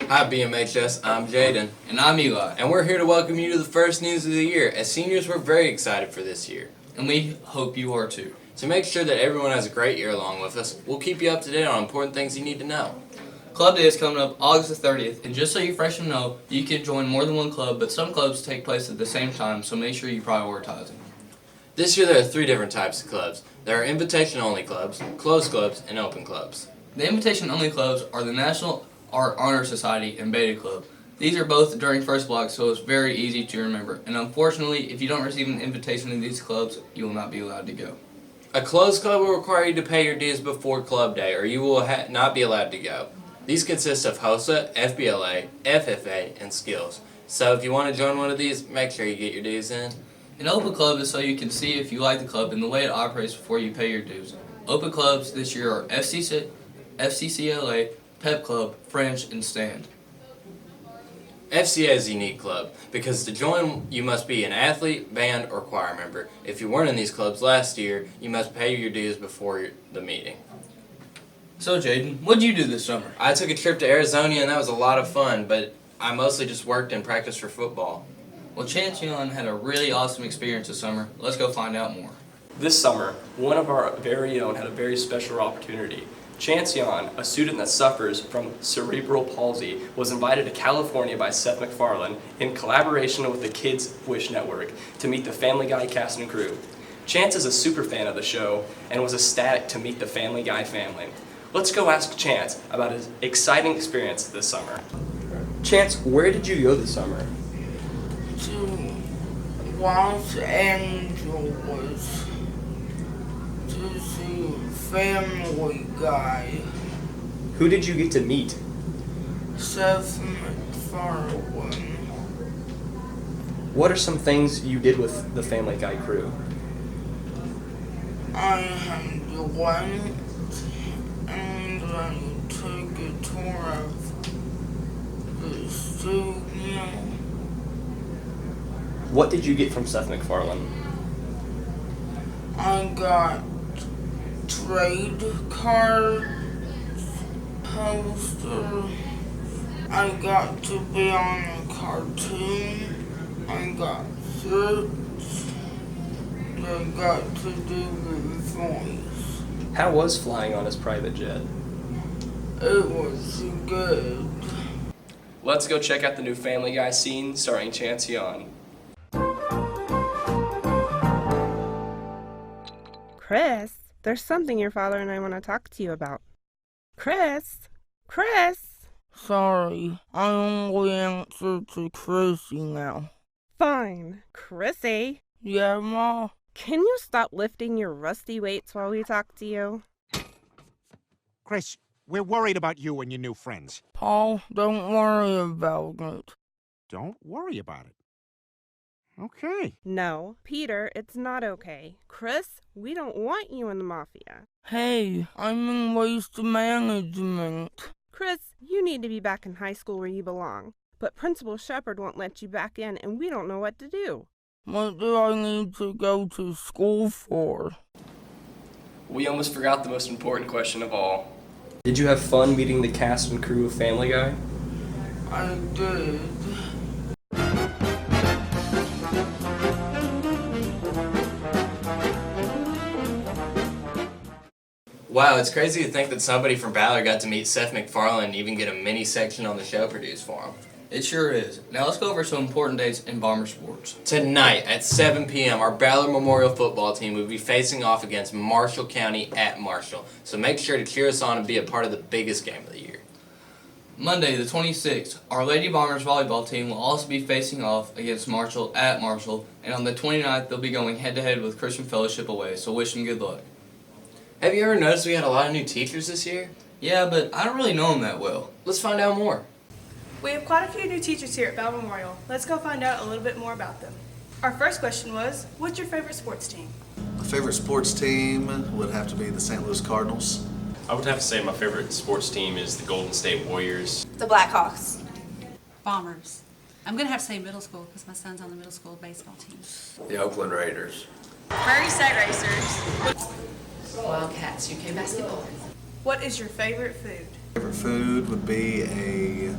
Hi BMHS, I'm Jaden. And I'm Eli. And we're here to welcome you to the first news of the year. As seniors, we're very excited for this year. And we hope you are too. To make sure that everyone has a great year along with us, we'll keep you up to date on important things you need to know. Club Day is coming up August the 30th, and just so you freshmen know, you can join more than one club, but some clubs take place at the same time, so make sure you prioritize them. This year there are 3 different types of clubs. There are invitation-only clubs, closed clubs, and open clubs. The invitation-only clubs are the National Art Honor Society and Beta Club. These are both during first block, so it's very easy to remember. And unfortunately, if you don't receive an invitation to these clubs, you will not be allowed to go. A closed club will require you to pay your dues before club day, or you will not be allowed to go. These consist of HOSA, FBLA, FFA, and skills. So if you want to join one of these, make sure you get your dues in. An open club is so you can see if you like the club and the way it operates before you pay your dues. Open clubs this year are FCCLA, Pep Club, French, and Stand. FCA is a unique club because to join you must be an athlete, band, or choir member. If you weren't in these clubs last year, you must pay your dues before the meeting. So Jaden, what did you do this summer? I took a trip to Arizona and that was a lot of fun, but I mostly just worked and practiced for football. Well, Chance Young had a really awesome experience this summer. Let's go find out more. This summer, one of our very own had a very special opportunity. Chance Yon, a student that suffers from cerebral palsy, was invited to California by Seth MacFarlane in collaboration with the Kids Wish Network to meet the Family Guy cast and crew. Chance is a super fan of the show and was ecstatic to meet the Family Guy family. Let's go ask Chance about his exciting experience this summer. Chance, where did you go this summer? To Los Angeles to see Family Guy. Who did you get to meet? Seth MacFarlane. What are some things you did with the Family Guy crew? I had lunch and I took a tour of the studio. What did you get from Seth MacFarlane? I got trade cards, poster. I got to be on a cartoon. I got shirts. I got to do the voice. How was flying on his private jet? It was good. Let's go check out the new Family Guy scene starring Chance Yon. Chris, there's something your father and I want to talk to you about. Chris? Chris? Sorry, I only answer to Chrissy now. Fine. Chrissy? Yeah, Ma? Can you stop lifting your rusty weights while we talk to you? Chris, we're worried about you and your new friends. Paul, don't worry about it. Don't worry about it. Okay. No, Peter, it's not okay. Chris, we don't want you in the mafia. Hey, I'm in waste management. Chris, you need to be back in high school where you belong. But Principal Shepard won't let you back in, and we don't know what to do. What do I need to go to school for? We almost forgot the most important question of all. Did you have fun meeting the cast and crew of Family Guy? I did. Wow, it's crazy to think that somebody from Ballard got to meet Seth MacFarlane and even get a mini section on the show produced for him. It sure is. Now let's go over some important dates in Bomber sports. Tonight at 7 p.m., our Ballard Memorial football team will be facing off against Marshall County at Marshall. So make sure to cheer us on and be a part of the biggest game of the year. Monday the 26th, our Lady Bombers volleyball team will also be facing off against Marshall at Marshall. And on the 29th, they'll be going head-to-head with Christian Fellowship away, so wish them good luck. Have you ever noticed we had a lot of new teachers this year? Yeah, but I don't really know them that well. Let's find out more. We have quite a few new teachers here at Bell Memorial. Let's go find out a little bit more about them. Our first question was, what's your favorite sports team? My favorite sports team would have to be the St. Louis Cardinals. I would have to say my favorite sports team is the Golden State Warriors. The Blackhawks. Bombers. I'm going to have to say middle school because my son's on the middle school baseball team. The Oakland Raiders. Prairie State Racers. Wildcats, UK basketball. What is your favorite food? Favorite food would be a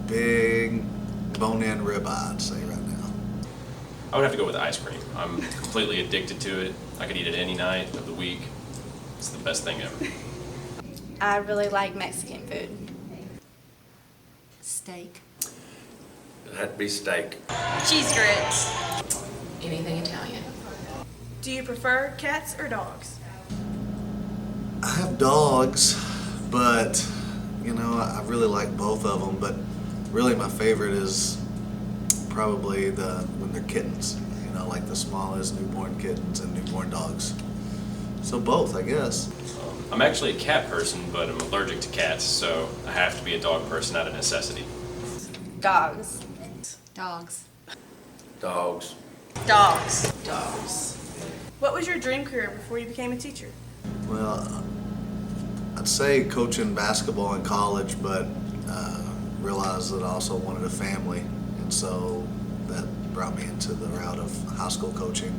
big bone-in ribeye, I'd say right now. I would have to go with ice cream. I'm completely addicted to it. I could eat it any night of the week. It's the best thing ever. I really like Mexican food. Steak. That'd be steak. Cheese grits. Anything Italian. Do you prefer cats or dogs? I have dogs, but you know, I really like both of them, but really my favorite is probably when they're kittens, you know, like the smallest newborn kittens and newborn dogs. So both, I guess. I'm actually a cat person, but I'm allergic to cats, so I have to be a dog person out of necessity. Dogs. Dogs. Dogs. Dogs. Dogs. What was your dream career before you became a teacher? Well, I'd say coaching basketball in college, but realized that I also wanted a family, and so that brought me into the route of high school coaching.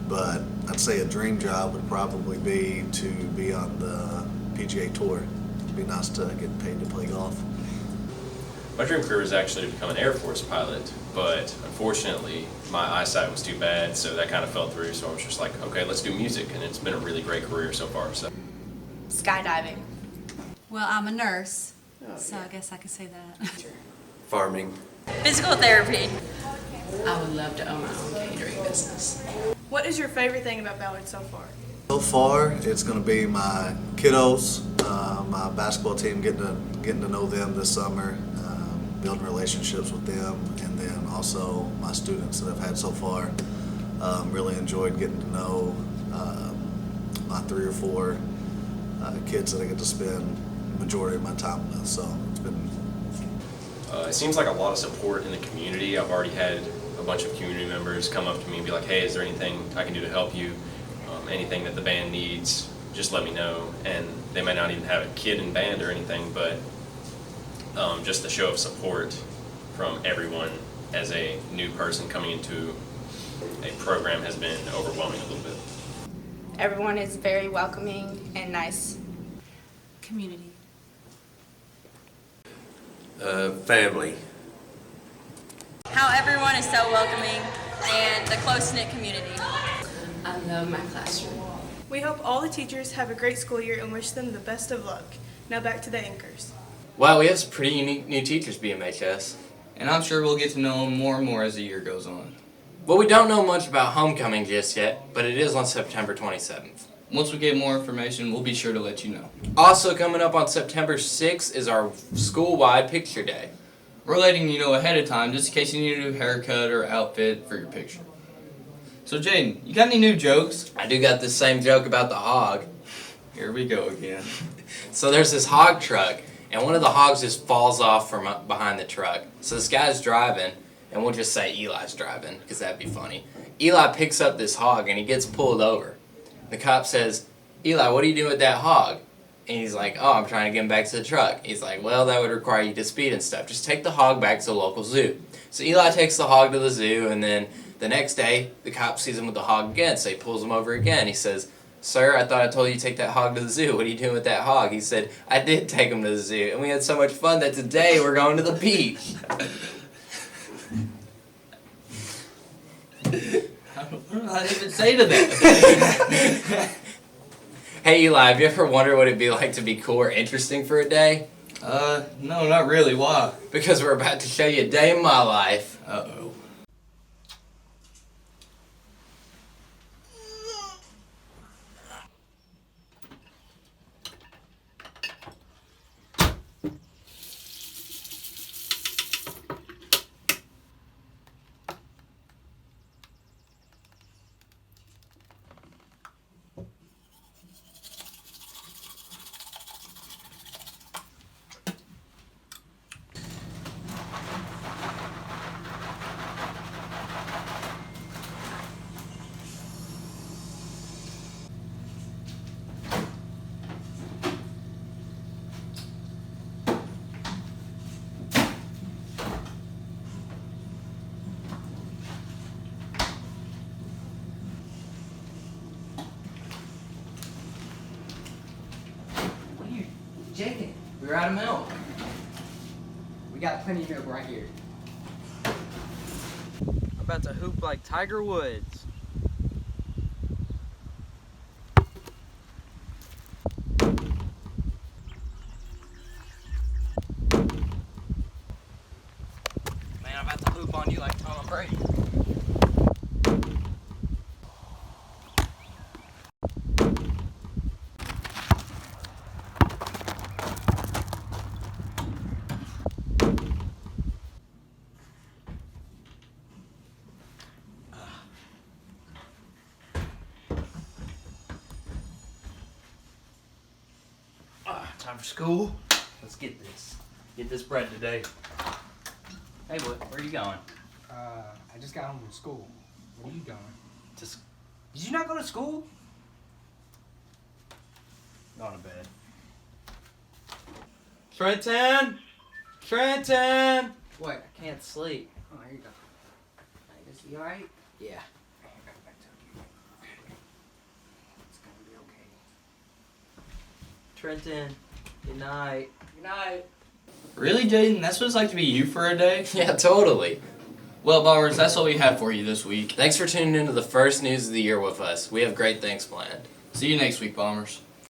But I'd say a dream job would probably be to be on the PGA Tour. It'd be nice to get paid to play golf. My dream career was actually to become an Air Force pilot, but unfortunately my eyesight was too bad, so that kind of fell through. So I was just like, okay, let's do music, and it's been a really great career so far. So Skydiving. Well, I'm a nurse, so I guess I could say that. Farming. Physical therapy. I would love to own my own catering business. What is your favorite thing about Ballard so far? So far, it's going to be my kiddos, my basketball team, getting to know them this summer, building relationships with them, and then also my students that I've had so far. Really enjoyed getting to know my 3 or 4 kids that I get to spend the majority of my time with. So it's been. it seems like a lot of support in the community. I've already had a bunch of community members come up to me and be like, hey, is there anything I can do to help you? Anything that the band needs, just let me know. And they might not even have a kid in band or anything, but just the show of support from everyone as a new person coming into a program has been overwhelming a little bit. Everyone is very welcoming and nice. Community. Family. How everyone is so welcoming and the close-knit community. I love my classroom. We hope all the teachers have a great school year and wish them the best of luck. Now back to the anchors. Wow, we have some pretty unique new teachers, BMHS. And I'm sure we'll get to know them more and more as the year goes on. Well, we don't know much about homecoming just yet, but it is on September 27th. Once we get more information, we'll be sure to let you know. Also coming up on September 6th is our school-wide picture day. We're letting you know ahead of time just in case you need a new haircut or outfit for your picture. So Jaden, you got any new jokes? I do got this same joke about the hog. Here we go again. So there's this hog truck, and one of the hogs just falls off from behind the truck. So this guy's driving, and we'll just say Eli's driving, because that'd be funny. Eli picks up this hog, and he gets pulled over. The cop says, Eli, what are you doing with that hog? And he's like, oh, I'm trying to get him back to the truck. He's like, well, that would require you to speed and stuff. Just take the hog back to the local zoo. So Eli takes the hog to the zoo, and then the next day, the cop sees him with the hog again, so he pulls him over again. He says, sir, I thought I told you to take that hog to the zoo. What are you doing with that hog? He said, I did take him to the zoo, and we had so much fun that today we're going to the beach. What do I even say to that? Hey Eli, have you ever wondered what it'd be like to be cool or interesting for a day? No, not really. Why? Because we're about to show you a day in my life. Uh-oh. Jacob, we're out of milk. We got plenty of milk right here. I'm about to hoop like Tiger Woods. Man, I'm about to hoop on you like Tom Brady. Time for school. Let's get this. Get this bread today. Hey, boy, where are you going? I just got home from school. Where are you going? Did you not go to school? Going to bed. Trenton! Trenton! What? I can't sleep. Oh, here you go. Hey, is he alright? Yeah. It's gonna be okay. Trenton, good night. Good night. Really, Jaden? That's what it's like to be you for a day? Yeah, totally. Well, Bombers, that's what we have for you this week. Thanks for tuning into the first news of the year with us. We have great things planned. See you next week, Bombers.